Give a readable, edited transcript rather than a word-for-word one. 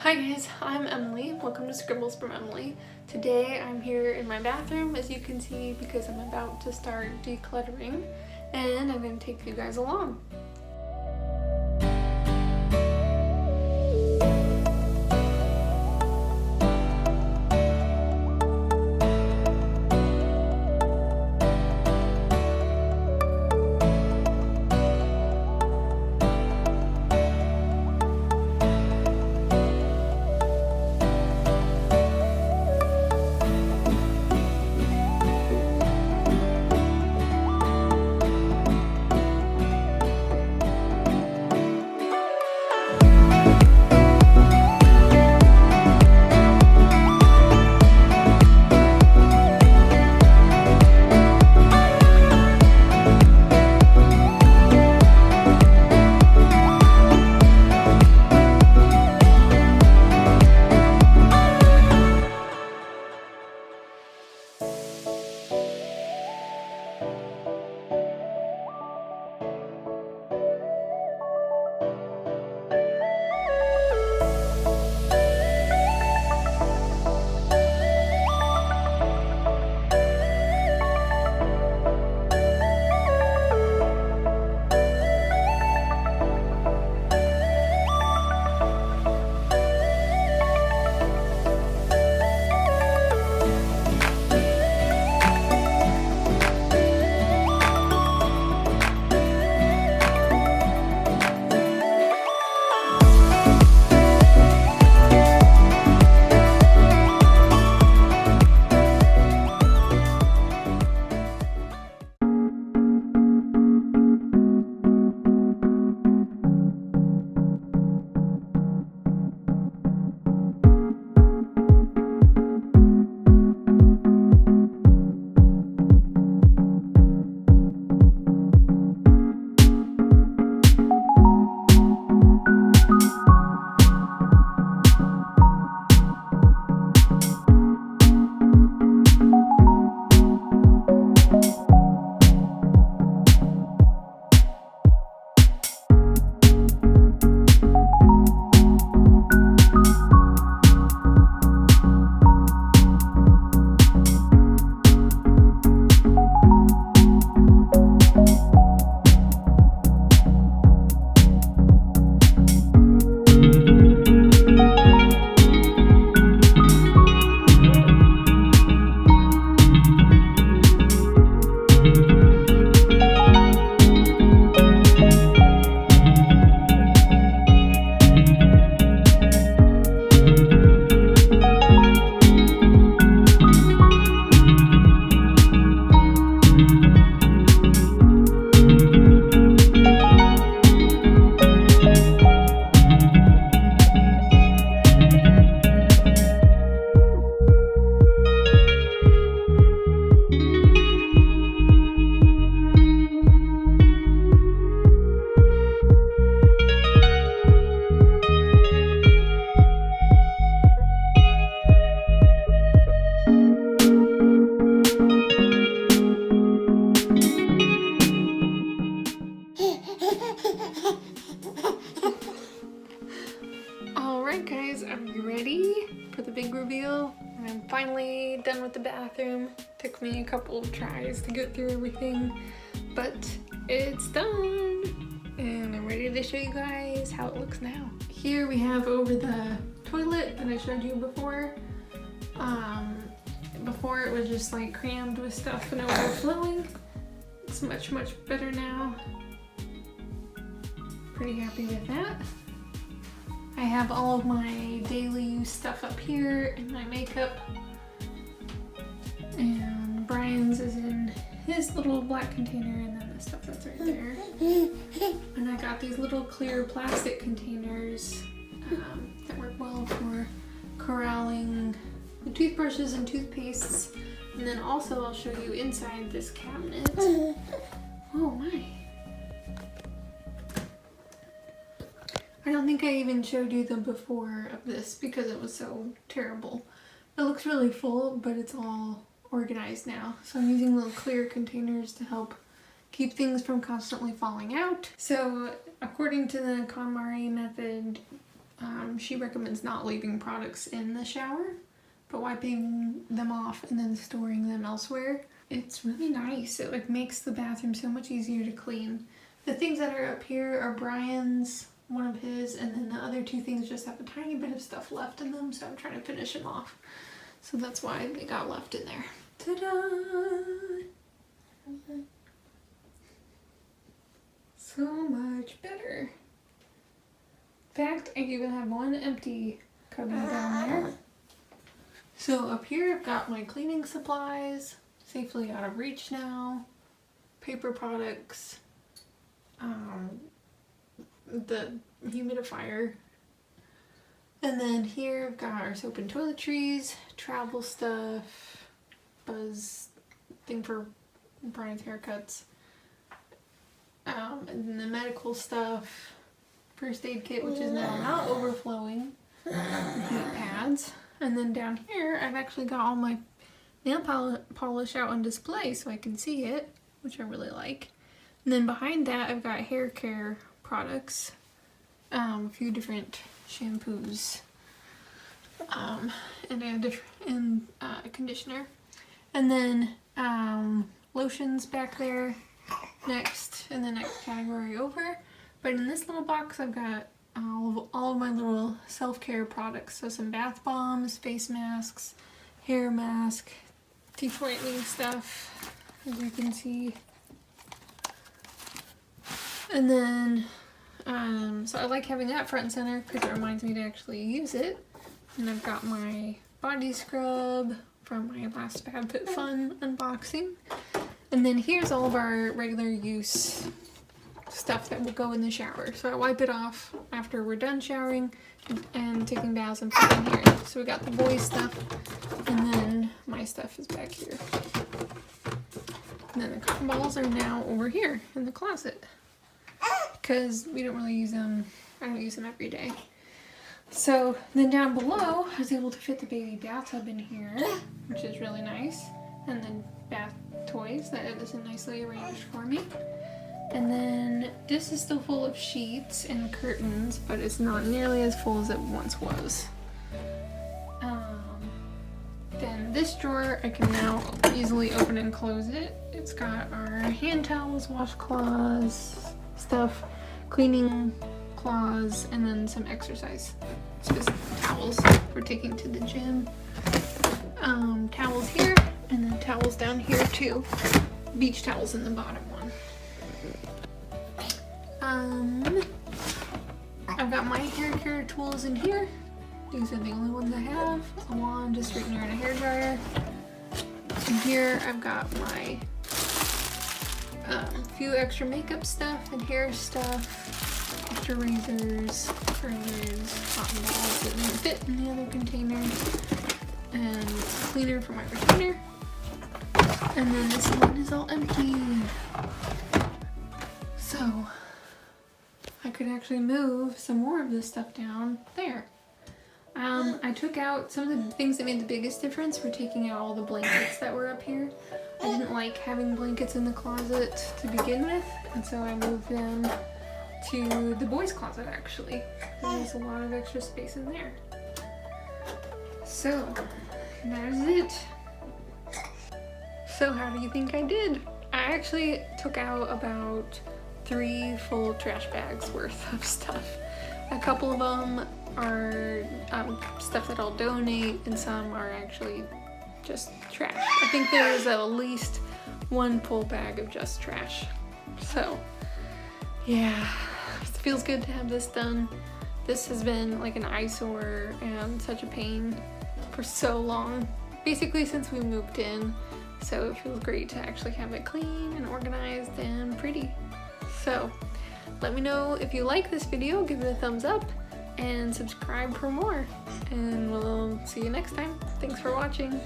Hi guys, I'm Emily. Welcome to Scribbles from Emily. Today I'm here in my bathroom, as you can see, because I'm about to start decluttering, and I'm going to take you guys along. Alright guys, are you ready for the big reveal? I'm finally done with the bathroom. Took me a couple of tries to get through everything, but it's done! And I'm ready to show you guys how it looks now. Here we have over the toilet that I showed you before. Before it was just like crammed with stuff and overflowing. It's much better now. Pretty happy with that. I have all of my daily use stuff up here and my makeup. And Brian's is in his little black container, and then the stuff that's right there. And I got these little clear plastic containers that work well for corralling the toothbrushes and toothpastes. And then also I'll show you inside this cabinet. Oh my. I don't think I even showed you the before of this because it was so terrible. It looks really full, but it's all organized now. So I'm using little clear containers to help keep things from constantly falling out. So according to the KonMari method, she recommends not leaving products in the shower, but wiping them off and then storing them elsewhere. It's really nice. It like makes the bathroom so much easier to clean. The things that are up here are Brian's, one of his, and then the other two things just have a tiny bit of stuff left in them, so I'm trying to finish them off. So that's why they got left in there. Ta-da! So much better. In fact, I even have one empty cubby down there. So up here I've got my cleaning supplies, safely out of reach now, paper products, the humidifier, and then here I've got our soap and toiletries, travel stuff, buzz thing for Brian's haircuts, and then the medical stuff, first aid kit, which is now not overflowing, heat pads, and then down here I've actually got all my nail polish out on display so I can see it, which I really like. And then behind that I've got hair care products, a few different shampoos, and a conditioner, and then lotions back there next in the next category over. But in this little box I've got all of my little self-care products, so some bath bombs, face masks, hair mask, teeth whitening stuff, as you can see. And then so I like having that front and center because it reminds me to actually use it. And I've got my body scrub from my last FabFitFun unboxing. And then here's all of our regular use stuff that will go in the shower. So I wipe it off after we're done showering and taking baths and put it in here. So we got the boys' stuff, and then my stuff is back here. And then the cotton balls are now over here in the closet because we don't really use them. I don't use them every day. So then down below I was able to fit the baby bathtub in here, which is really nice, and then bath toys that is nicely arranged for me. And then this is still full of sheets and curtains, but it's not nearly as full as it once was. Then this drawer, I can now easily open and close it. It's got our hand towels, washcloths, stuff, cleaning cloths, and then some exercise towels for taking to the gym. Towels here, and then towels down here too. Beach towels in the bottom one. I've got my hair care tools in here. These are the only ones I have. A wand, a straightener, and a hairdryer. In here I've got my few extra makeup stuff and hair stuff, extra razors, curlers, cotton balls that didn't fit in the other container, and cleaner for my retainer. And then this one is all empty. So I could actually move some more of this stuff down there. I took out some of the things that made the biggest difference were taking out all the blankets that were up here. I didn't like having blankets in the closet to begin with, and so I moved them to the boys' closet actually. There's a lot of extra space in there. So that is it. So how do you think I did? I actually took out about 3 full trash bags worth of stuff. A couple of them are stuff that I'll donate, and some are actually just trash. I think there is at least 1 full bag of just trash. So yeah, it feels good to have this done. This has been like an eyesore and such a pain for so long, basically since we moved in. So it feels great to actually have it clean and organized and pretty. So let me know if you like this video, give it a thumbs up, and subscribe for more. And we'll see you next time. Thanks for watching.